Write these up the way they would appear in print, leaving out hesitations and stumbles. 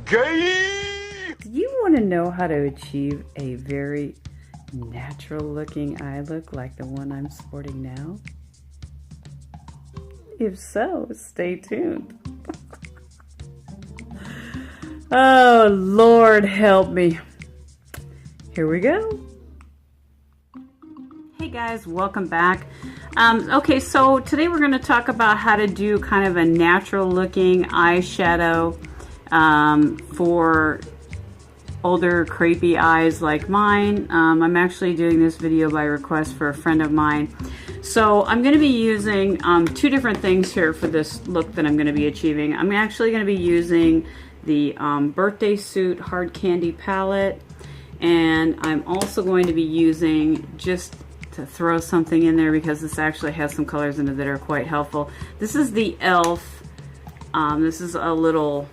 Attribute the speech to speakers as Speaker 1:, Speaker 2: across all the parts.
Speaker 1: Gay!
Speaker 2: Do you want to know how to achieve a very natural looking eye look like the one I'm sporting now? If so, stay tuned. Oh, Lord help me. Here we go. Hey guys, welcome back. Okay, so today we're going to talk about how to do kind of a natural looking eyeshadow for older crepey eyes like mine. I'm actually doing this video by request for a friend of mine. So I'm going to be using two different things here for this look that I'm going to be achieving. I'm actually going to be using the Birthday Suit Hard Candy palette, and I'm also going to be using, just to throw something in there because this actually has some colors in it that are quite helpful. This is the e.l.f. This is a little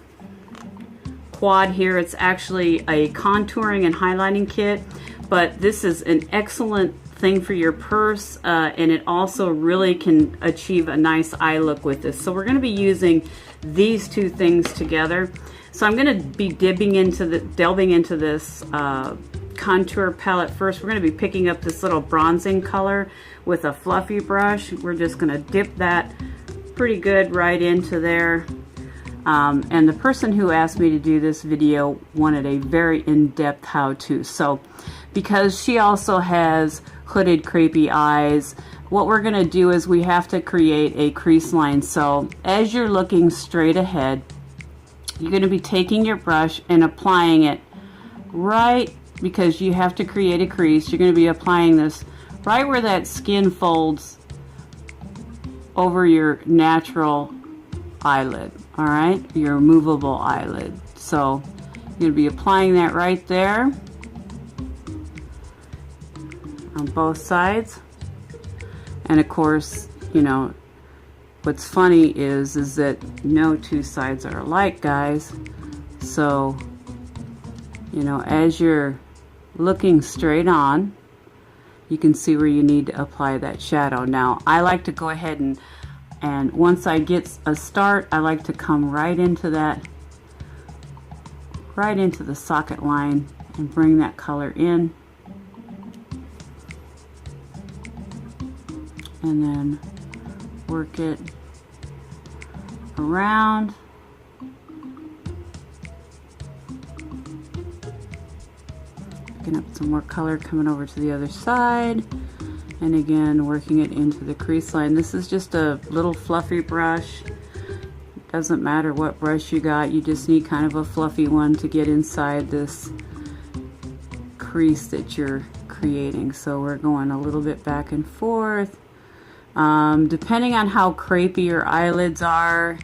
Speaker 2: quad here. It's actually a contouring and highlighting kit, but this is an excellent thing for your purse, and it also really can achieve a nice eye look with this. So we're going to be using these two things together. So I'm going to be delving into this contour palette first. We're going to be picking up this little bronzing color with a fluffy brush. We're just going to dip that pretty good right into there. And the person who asked me to do this video wanted a very in-depth how-to. So because she also has hooded crepey eyes, what we're going to do is we have to create a crease line. So as you're looking straight ahead, you're going to be taking your brush and applying it right, because you have to create a crease. You're going to be applying this right where that skin folds over your natural eyelid, all right, your movable eyelid. So you're going to be applying that right there on both sides. And of course, you know, what's funny is that no two sides are alike, guys. So, you know, as you're looking straight on, you can see where you need to apply that shadow. Now, I like to go ahead and once I get a start, I like to come right into that, right into the socket line and bring that color in. And then work it around. Picking up some more color, coming over to the other side, and again working it into the crease line. This is just a little fluffy brush. Doesn't matter what brush you got, you just need kind of a fluffy one to get inside this crease that you're creating. So we're going a little bit back and forth. Depending on how crepey your eyelids are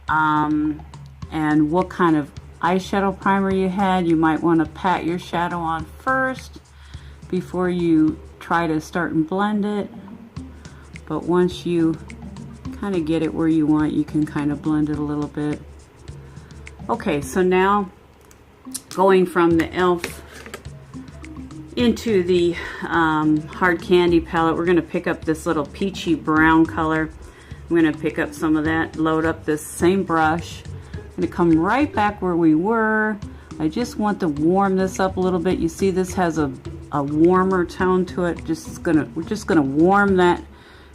Speaker 2: and what kind of eyeshadow primer you had, you might want to pat your shadow on first before you try to start and blend it. But once you kind of get it where you want, you can kind of blend it a little bit. Okay, so now going from the e.l.f. into the Hard Candy palette, we're going to pick up this little peachy brown color. I'm going to pick up some of that, load up this same brush. I'm going to come right back where we were. I just want to warm this up a little bit. You see this has a warmer tone to it. We're just going to warm that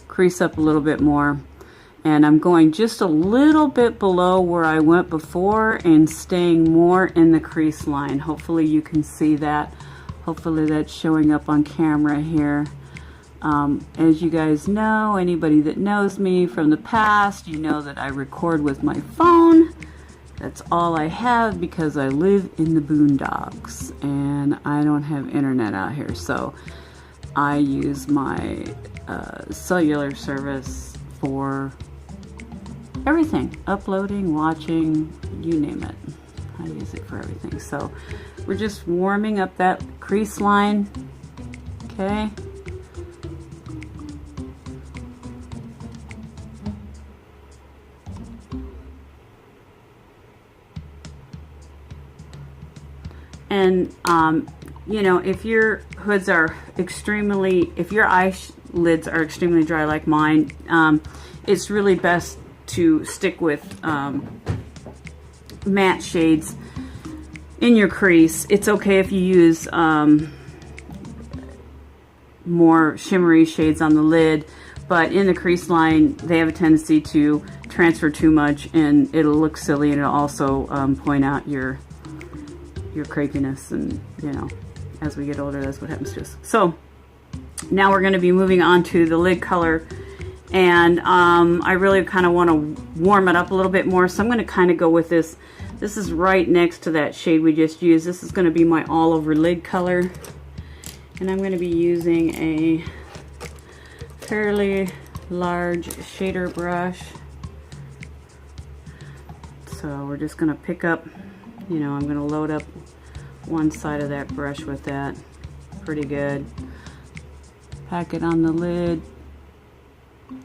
Speaker 2: crease up a little bit more. And I'm going just a little bit below where I went before and staying more in the crease line. Hopefully you can see that. Hopefully that's showing up on camera here. As you guys know, anybody that knows me from the past, you know that I record with my phone. That's all I have because I live in the boondocks and I don't have internet out here. So I use my cellular service for everything. Uploading, watching, you name it. I use it for everything. So we're just warming up that crease line, okay? And you know, if your hoods are if your eyelids are extremely dry like mine, it's really best to stick with matte shades in your crease. It's okay if you use more shimmery shades on the lid, but in the crease line they have a tendency to transfer too much and it'll look silly, and it'll also point out your crepiness, and you know, as we get older that's what happens to us. So now we're going to be moving on to the lid color, and I really kind of want to warm it up a little bit more, so I'm going to kind of go with this. This is right next to that shade we just used. This is going to be my all over lid color, and I'm going to be using a fairly large shader brush. So we're just going to pick up, you know, I'm going to load up one side of that brush with that. Pretty good. Pack it on the lid,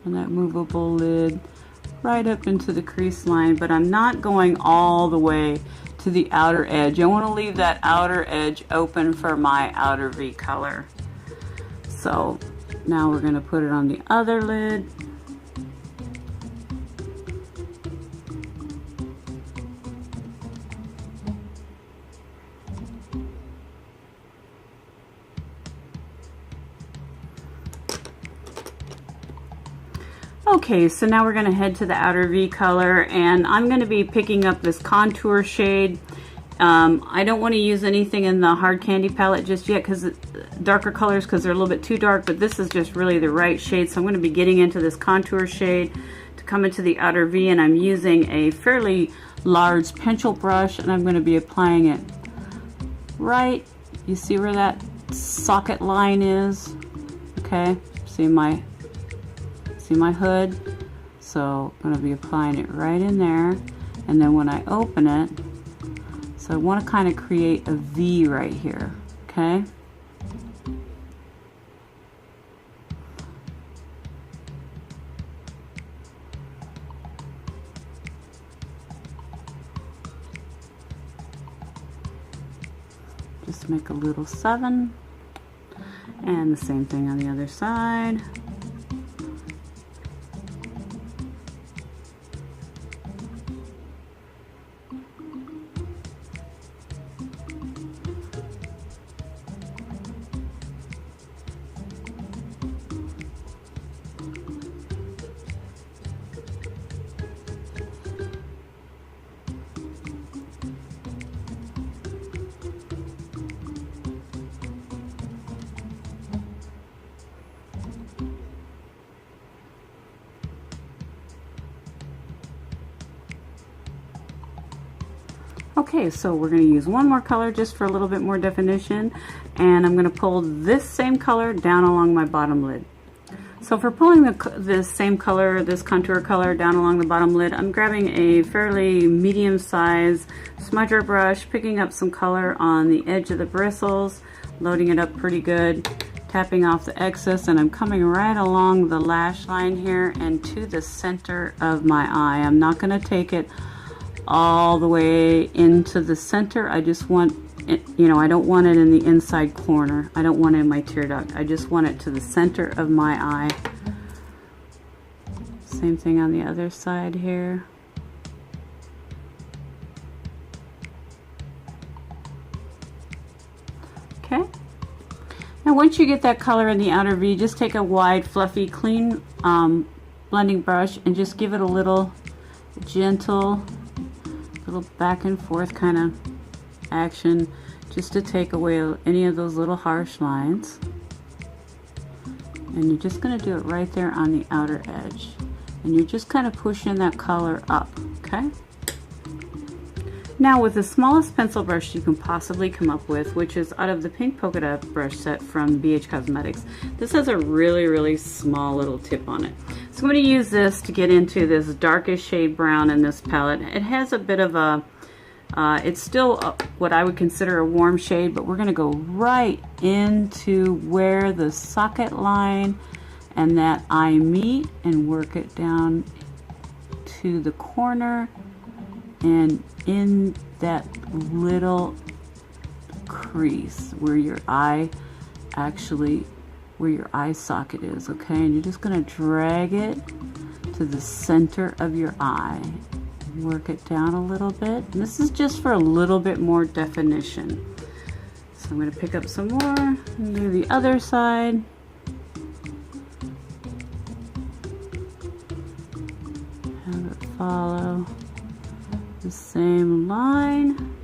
Speaker 2: on that movable lid, right up into the crease line, but I'm not going all the way to the outer edge. I want to leave that outer edge open for my outer V color. So now we're going to put it on the other lid. Okay, so now we're going to head to the outer V color, and I'm going to be picking up this contour shade. I don't want to use anything in the hard candy palette just yet, because darker colors, because they're a little bit too dark, but this is just really the right shade. So I'm going to be getting into this contour shade to come into the outer V, and I'm using a fairly large pencil brush, and I'm going to be applying it right, you see where that socket line is? Okay, see my hood? So I'm going to be applying it right in there, and then when I open it, so I want to kind of create a V right here, okay? Just make a little 7, and the same thing on the other side. Okay, so we're going to use one more color just for a little bit more definition, and I'm going to pull this same color down along my bottom lid. So for pulling this same color, this contour color down along the bottom lid, I'm grabbing a fairly medium size smudger brush, picking up some color on the edge of the bristles, loading it up pretty good, tapping off the excess, and I'm coming right along the lash line here and to the center of my eye. I'm not going to take it all the way into the center. I just want it, you know, I don't want it in the inside corner. I don't want it in my tear duct. I just want it to the center of my eye. Same thing on the other side here. Okay. Now once you get that color in the outer V, just take a wide, fluffy, clean blending brush and just give it a little gentle, little back and forth kind of action, just to take away any of those little harsh lines. And you're just going to do it right there on the outer edge, and you're just kind of pushing that color up. Okay, now with the smallest pencil brush you can possibly come up with, which is out of the pink polka dot brush set from BH Cosmetics. This has a really small little tip on it. So I'm going to use this to get into this darkest shade brown in this palette. It has a bit of a, it's still what I would consider a warm shade, but we're going to go right into where the socket line and that eye meet and work it down to the corner and in that little crease where your eye actually, where your eye socket is, okay? And you're just going to drag it to the center of your eye. work it down a little bit. And this is just for a little bit more definition. So I'm going to pick up some more and do the other side. Have it follow the same line.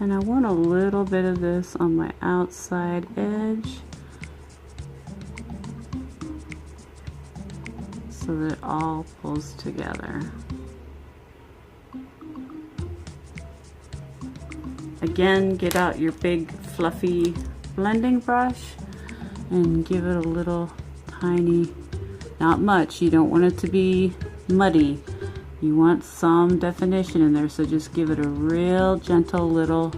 Speaker 2: And I want a little bit of this on my outside edge so that it all pulls together. Again, get out your big fluffy blending brush and give it a little tiny, not much, you don't want it to be muddy. You want some definition in there, so just give it a real gentle little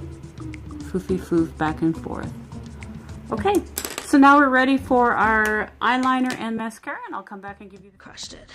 Speaker 2: foofy foof back and forth. Okay, so now we're ready for our eyeliner and mascara, and I'll come back and give you the...
Speaker 1: Crushed it.